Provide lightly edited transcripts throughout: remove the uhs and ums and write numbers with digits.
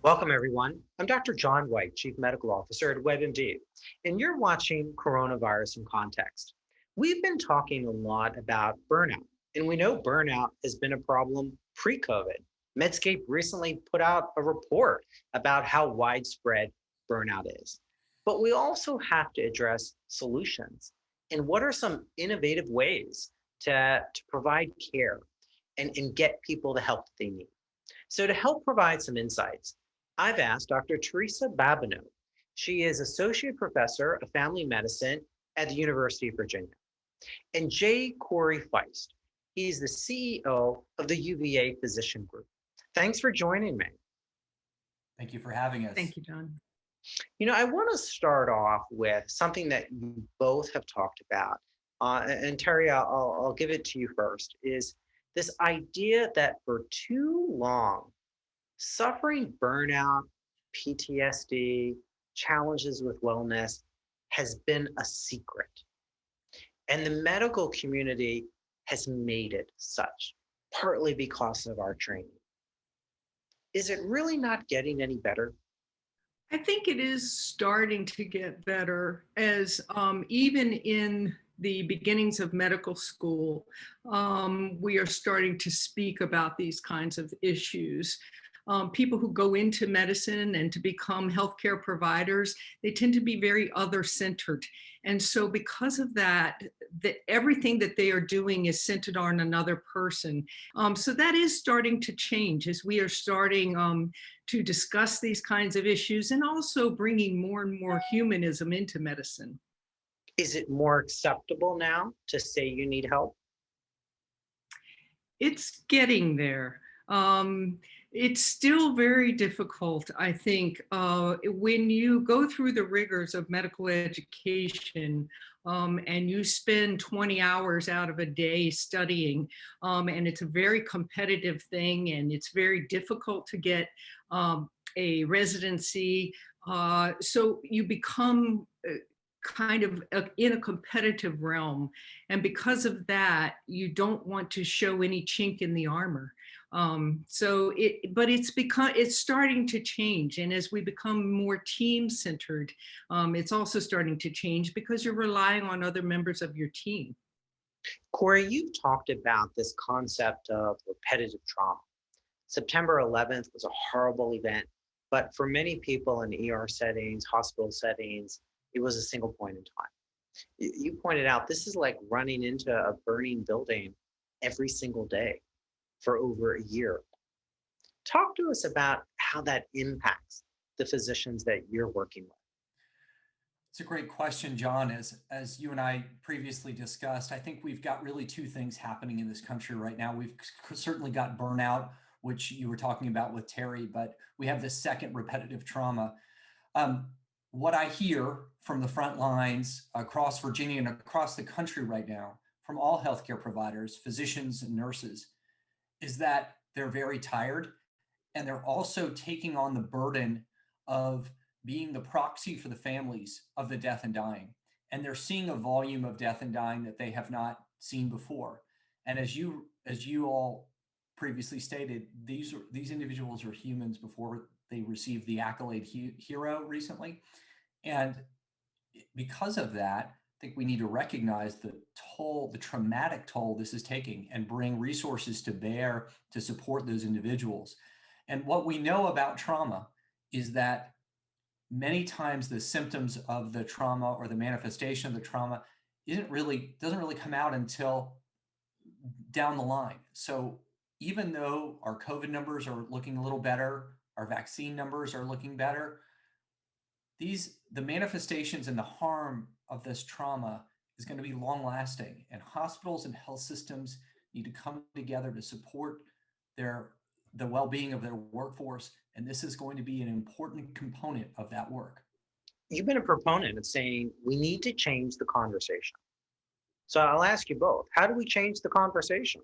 Welcome, everyone. I'm Dr. John Whyte, Chief Medical Officer at WebMD, and you're watching Coronavirus in Context. We've been talking a lot about burnout, and we know burnout has been a problem pre-COVID. Medscape recently put out a report about how widespread burnout is. But we also have to address solutions. And what are some innovative ways to provide care and get people the help that they need? So to help provide some insights, I've asked Dr. Teresa Babineau. She is Associate Professor of Family Medicine at the University of Virginia. And J. Corey Feist. He's the CEO of the UVA Physicians Group. Thanks for joining me. Thank you for having us. Thank you, John. You know, I want to start off with something that you both have talked about. And Terry, I'll give it to you first, is this idea that for too long, suffering burnout, PTSD, challenges with wellness has been a secret. And the medical community has made it such, partly because of our training. Is it really not getting any better? I think it is starting to get better as even in the beginnings of medical school, we are starting to speak about these kinds of issues. People who go into medicine and to become healthcare providers, they tend to be very other-centered. And so because of that, everything that they are doing is centered on another person. So that is starting to change as we are starting to discuss these kinds of issues and also bringing more and more humanism into medicine. Is it more acceptable now to say you need help? It's getting there. It's still very difficult, I think, when you go through the rigors of medical education and you spend 20 hours out of a day studying, and it's a very competitive thing and it's very difficult to get a residency. So you become kind of in a competitive realm. And because of that, you don't want to show any chink in the armor. But it's starting to change. And as we become more team-centered, it's also starting to change because you're relying on other members of your team. Corey, you've talked about this concept of repetitive trauma. September 11th was a horrible event, but for many people in ER settings, hospital settings, it was a single point in time. You pointed out this is like running into a burning building every single day for over a year. Talk to us about how that impacts the physicians that you're working with. It's a great question, John. As you and I previously discussed, I think we've got really two things happening in this country right now. We've certainly got burnout, which you were talking about with Terry, but we have this second repetitive trauma. What I hear from the front lines across Virginia and across the country right now from all healthcare providers, physicians and nurses, is that they're very tired and they're also taking on the burden of being the proxy for the families of the death and dying. And they're seeing a volume of death and dying that they have not seen before. And as you all previously stated, these individuals are humans before they received the accolade hero recently. And because of that, I think we need to recognize the traumatic toll this is taking and bring resources to bear to support those individuals. And what we know about trauma is that many times the symptoms of the trauma or the manifestation of the trauma doesn't really come out until down the line. So even though our COVID numbers are looking a little better, our vaccine numbers are looking better, the manifestations and the harm of this trauma is going to be long lasting, and hospitals and health systems need to come together to support the well-being of their workforce. And this is going to be an important component of that work. You've been a proponent of saying we need to change the conversation. So I'll ask you both, how do we change the conversation?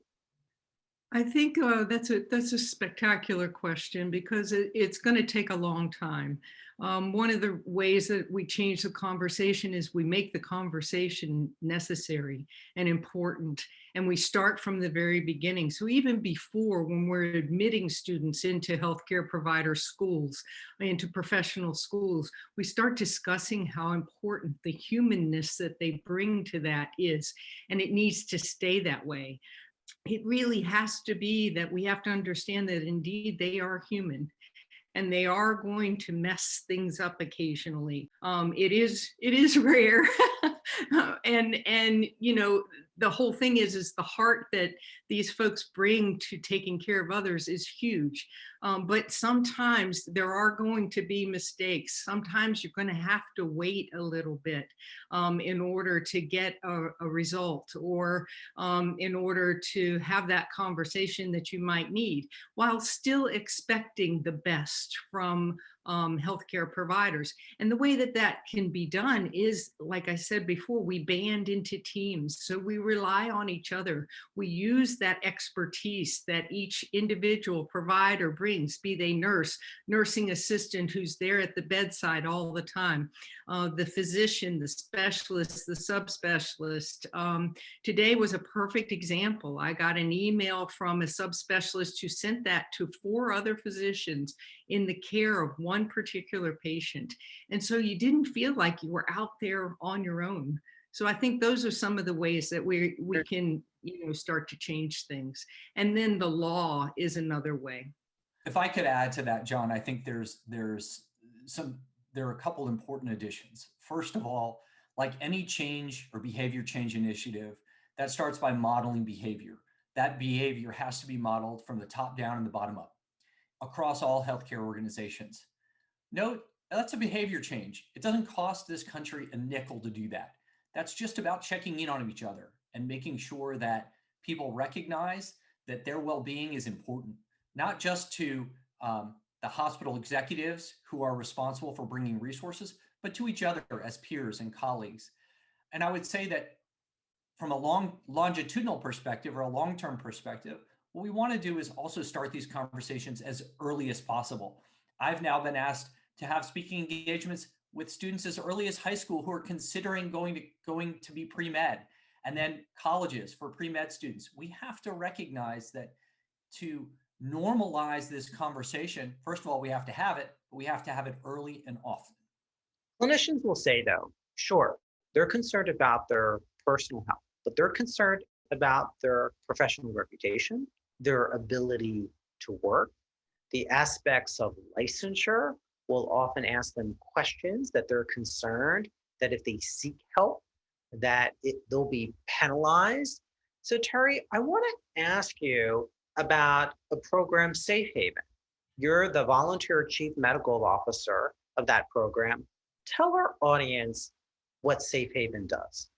I think that's a spectacular question because it's going to take a long time. One of the ways that we change the conversation is we make the conversation necessary and important, and we start from the very beginning. So even before, when we're admitting students into healthcare provider schools, into professional schools, we start discussing how important the humanness that they bring to that is, and it needs to stay that way. It really has to be that we have to understand that indeed they are human and they are going to mess things up occasionally. It is rare, and the whole thing is the heart that these folks bring to taking care of others is huge. But sometimes there are going to be mistakes. Sometimes you're going to have to wait a little bit in order to get a result, or in order to have that conversation that you might need, while still expecting the best from healthcare providers. And the way that that can be done is, like I said before, we band into teams. So we rely on each other. We use that expertise that each individual provider brings, be they nurse, nursing assistant who's there at the bedside all the time, the physician, the specialist, the subspecialist. Today was a perfect example. I got an email from a subspecialist who sent that to 4 other physicians in the care of one particular patient. And so you didn't feel like you were out there on your own. So I think those are some of the ways that we can, start to change things. And then the law is another way. If I could add to that, John, I think there are a couple important additions. First of all, like any change or behavior change initiative, that starts by modeling behavior. That behavior has to be modeled from the top down and the bottom up across all healthcare organizations. Note, that's a behavior change. It doesn't cost this country a nickel to do that. That's just about checking in on each other and making sure that people recognize that their well-being is important, not just to the hospital executives who are responsible for bringing resources, but to each other as peers and colleagues. And I would say that from a longitudinal perspective or a long-term perspective, what we want to do is also start these conversations as early as possible. I've now been asked to have speaking engagements with students as early as high school who are considering going to be pre-med, and then colleges for pre-med students. We have to recognize that to normalize this conversation, first of all, we have to have it, but we have to have it early and often. Clinicians will say, though, sure, they're concerned about their personal health, but they're concerned about their professional reputation, their ability to work. The aspects of licensure will often ask them questions that they're concerned that if they seek help, that they'll be penalized. So Terry, I want to ask you about a program, SafeHaven. You're the volunteer chief medical officer of that program. Tell our audience what SafeHaven does.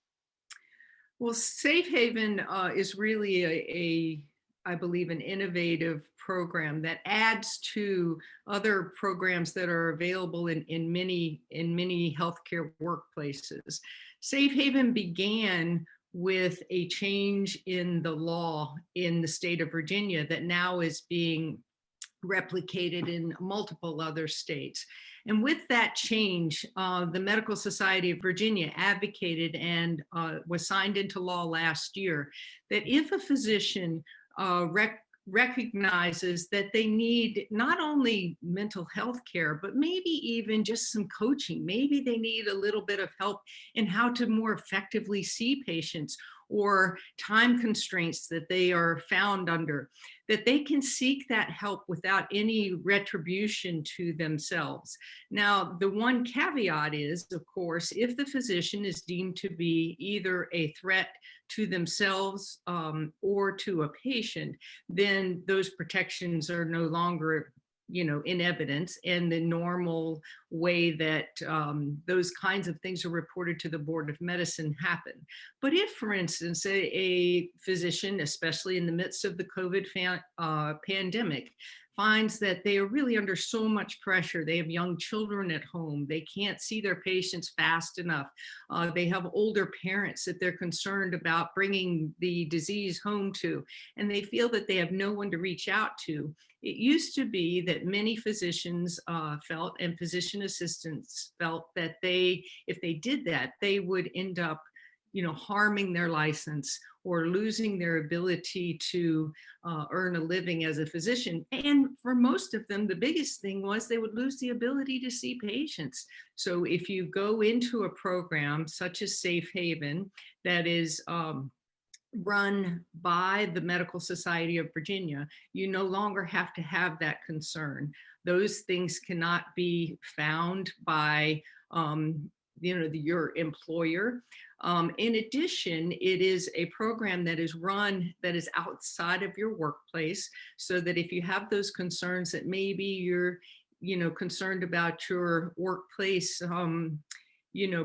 Well, SafeHaven is really I believe, an innovative program that adds to other programs that are available in many healthcare workplaces. SafeHaven began with a change in the law in the state of Virginia that now is being replicated in multiple other states. And with that change, the Medical Society of Virginia advocated and was signed into law last year that if a physician recognizes that they need not only mental health care, but maybe even just some coaching. Maybe they need a little bit of help in how to more effectively see patients, or time constraints that they are found under, that they can seek that help without any retribution to themselves. Now, the one caveat is, of course, if the physician is deemed to be either a threat to themselves or to a patient, then those protections are no longer in evidence, and the normal way that those kinds of things are reported to the Board of Medicine happen. But if, for instance, a physician, especially in the midst of the COVID pandemic, finds that they are really under so much pressure. They have young children at home. They can't see their patients fast enough. They have older parents that they're concerned about bringing the disease home to, and they feel that they have no one to reach out to. It used to be that many physicians felt, and physician assistants felt, that if they did that, they would end up, harming their license or losing their ability to earn a living as a physician. And for most of them, the biggest thing was they would lose the ability to see patients. So if you go into a program such as SafeHaven that is run by the Medical Society of Virginia, you no longer have to have that concern. Those things cannot be found by your employer. In addition, it is a program that is run that is outside of your workplace, so that if you have those concerns that maybe you're concerned about your workplace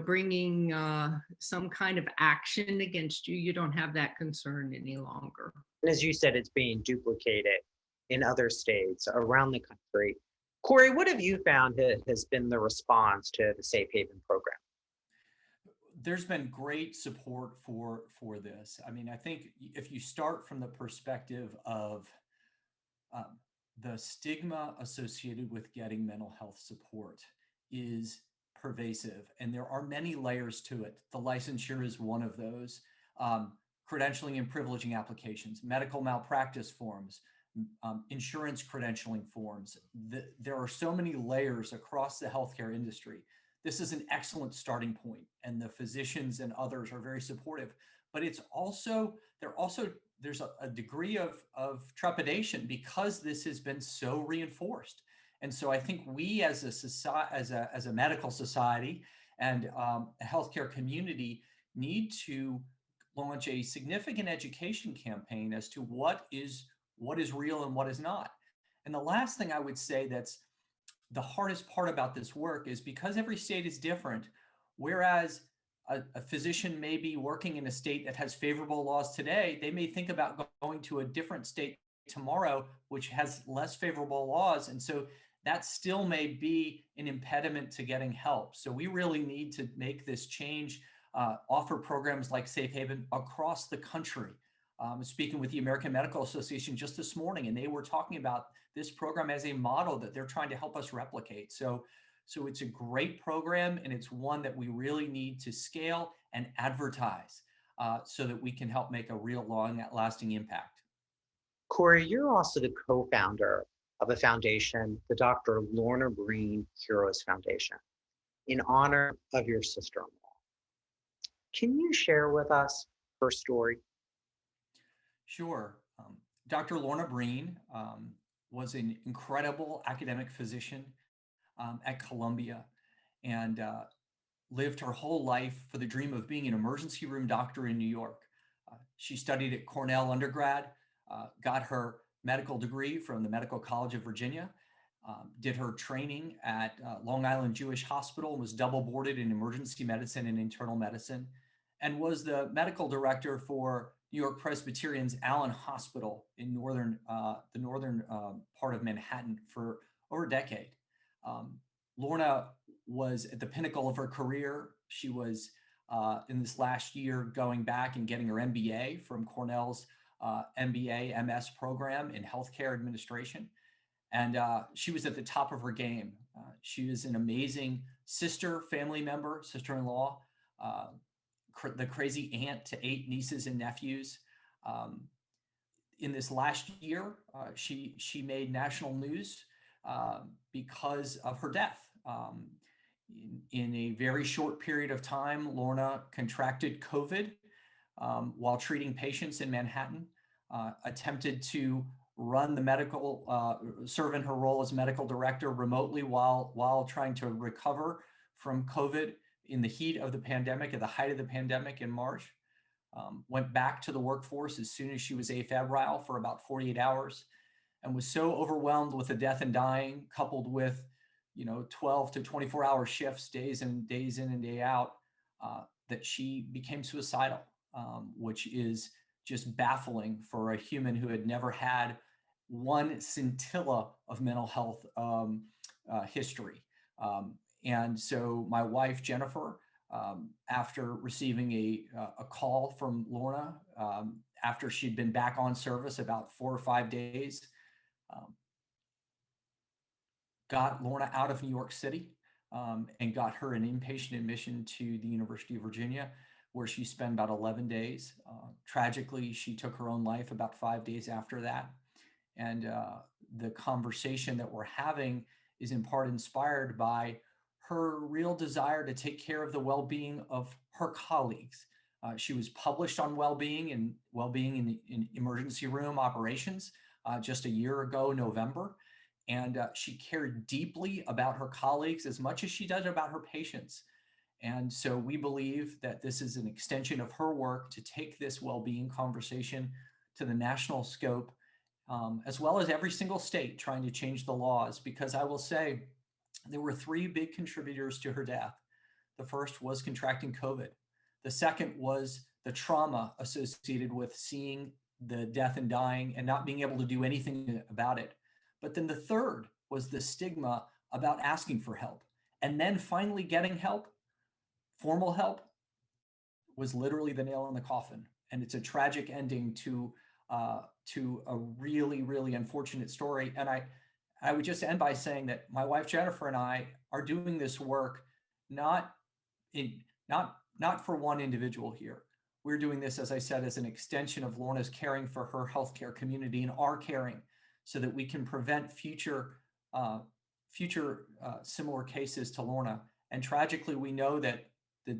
bringing some kind of action against you, you don't have that concern any longer. And as you said, it's being duplicated in other states around the country. Corey, what have you found has been the response to the Safe Haven program? There's been great support for this. I mean, I think if you start from the perspective of the stigma associated with getting mental health support is pervasive, and there are many layers to it. The licensure is one of those. Credentialing and privileging applications, medical malpractice forms, insurance credentialing forms. There are so many layers across the healthcare industry. This is an excellent starting point, and the physicians and others are very supportive. But it's also there's a degree of trepidation because this has been so reinforced. And so I think we as a society, as a medical society and a healthcare community need to launch a significant education campaign as to what is real and what is not. And the last thing I would say that's the hardest part about this work is because every state is different, whereas a physician may be working in a state that has favorable laws today, they may think about going to a different state tomorrow, which has less favorable laws. And so that still may be an impediment to getting help. So we really need to make this change, offer programs like Safe Haven across the country. I was speaking with the American Medical Association just this morning, and they were talking about this program as a model that they're trying to help us replicate. So it's a great program, and it's one that we really need to scale and advertise so that we can help make a real long-lasting impact. Corey, you're also the co-founder of a foundation, the Dr. Lorna Breen Heroes Foundation, in honor of your sister-in-law. Can you share with us her story? Sure. Dr. Lorna Breen was an incredible academic physician at Columbia and lived her whole life for the dream of being an emergency room doctor in New York. She studied at Cornell undergrad, got her medical degree from the Medical College of Virginia, did her training at Long Island Jewish Hospital, and was double boarded in emergency medicine and internal medicine, and was the medical director for New York Presbyterian's Allen Hospital in the northern part of Manhattan for over a decade. Lorna was at the pinnacle of her career. She was in this last year going back and getting her MBA from Cornell's MBA MS program in healthcare administration. And she was at the top of her game. She was an amazing sister, family member, sister-in-law, the crazy aunt to 8 nieces and nephews. In this last year, she made national news because of her death. In a very short period of time, Lorna contracted COVID while treating patients in Manhattan, attempted to run the medical, serve in her role as medical director remotely while trying to recover from COVID in the heat of the pandemic, at the height of the pandemic in March. Went back to the workforce as soon as she was afebrile for about 48 hours, and was so overwhelmed with the death and dying, coupled with 12 to 24-hour shifts, days in and day out, that she became suicidal, which is just baffling for a human who had never had one scintilla of mental health history. And so my wife, Jennifer, after receiving a call from Lorna, after she'd been back on service about 4 or 5 days, got Lorna out of New York City and got her an inpatient admission to the University of Virginia, where she spent about 11 days. Tragically, she took her own life about 5 days after that. And the conversation that we're having is in part inspired by her real desire to take care of the well-being of her colleagues. She was published on well-being in emergency room operations just a year ago, November. And she cared deeply about her colleagues as much as she does about her patients. And so we believe that this is an extension of her work to take this well-being conversation to the national scope, as well as every single state trying to change the laws. Because I will say there were 3 big contributors to her death. The first was contracting COVID. The second was the trauma associated with seeing the death and dying and not being able to do anything about it. But then the third was the stigma about asking for help. And then finally getting help, formal help, was literally the nail in the coffin. And it's a tragic ending to a really, really unfortunate story. And I would just end by saying that my wife, Jennifer, and I are doing this work not for one individual here. We're doing this, as I said, as an extension of Lorna's caring for her healthcare community and our caring, so that we can prevent future similar cases to Lorna. And tragically, we know that the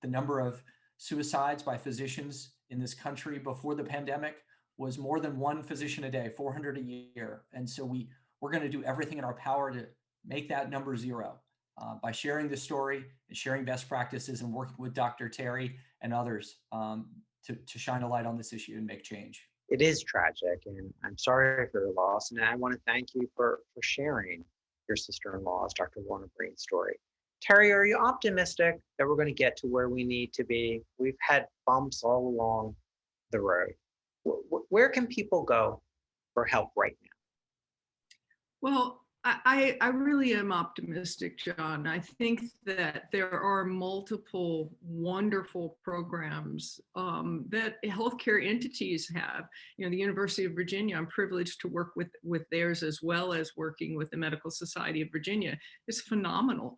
number of suicides by physicians in this country before the pandemic was more than 1 physician a day, 400 a year. And so we're going to do everything in our power to make that number 0 by sharing this story and sharing best practices and working with Dr. Terry and others to shine a light on this issue and make change. It is tragic, and I'm sorry for your loss. And I want to thank you for sharing your sister-in-law's, Dr. Lorna Breen, story. Terry, are you optimistic that we're going to get to where we need to be? We've had bumps all along the road. Where can people go for help right now? Well, I really am optimistic, John. I think that there are multiple wonderful programs that healthcare entities have. You know, the University of Virginia, I'm privileged to work with theirs, as well as working with the Medical Society of Virginia. It's phenomenal.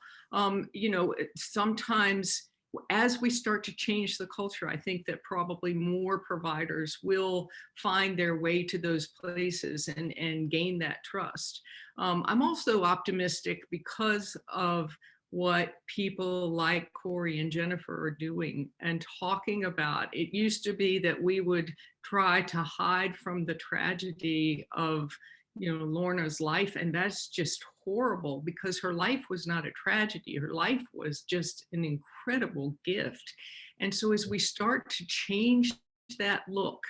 You know, sometimes as we start to change the culture, I think that probably more providers will find their way to those places and gain that trust. I'm also optimistic because of what people like Corey and Jennifer are doing and talking about. It used to be that we would try to hide from the tragedy of, you know, Lorna's life, and that's just horrible, because her life was not a tragedy. Her life was just an incredible gift. And so as we start to change that look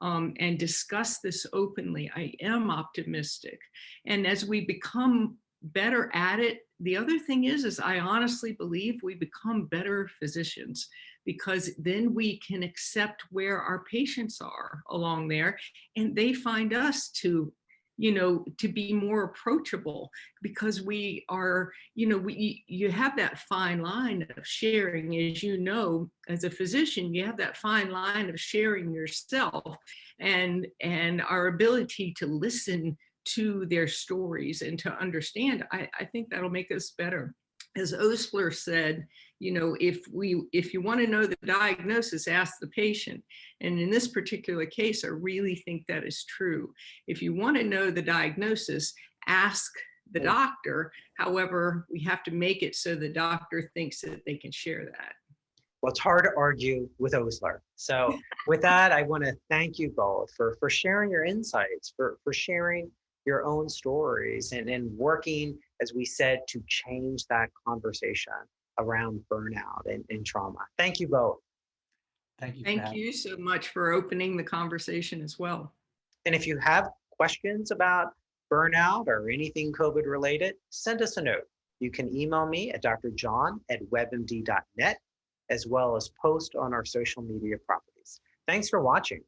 and discuss this openly, I am optimistic. And as we become better at it, the other thing is I honestly believe we become better physicians, because then we can accept where our patients are along there, and they find us to, you know, to be more approachable, because we are, you know, you have that fine line of sharing, as you know, as a physician, you have that fine line of sharing yourself and our ability to listen to their stories and to understand. I think that'll make us better. As Osler said, you know, if you want to know the diagnosis, ask the patient. And in this particular case, I really think that is true. If you want to know the diagnosis, ask the doctor. However, we have to make it so the doctor thinks that they can share that. Well, it's hard to argue with Osler. So with that, I want to thank you both for sharing your insights, for sharing your own stories and working, as we said, to change that conversation around burnout and trauma. Thank you both. Thank you. Thank you so much for opening the conversation as well. And if you have questions about burnout or anything COVID related, send us a note. You can email me at drjohn@webmd.net, as well as post on our social media properties. Thanks for watching.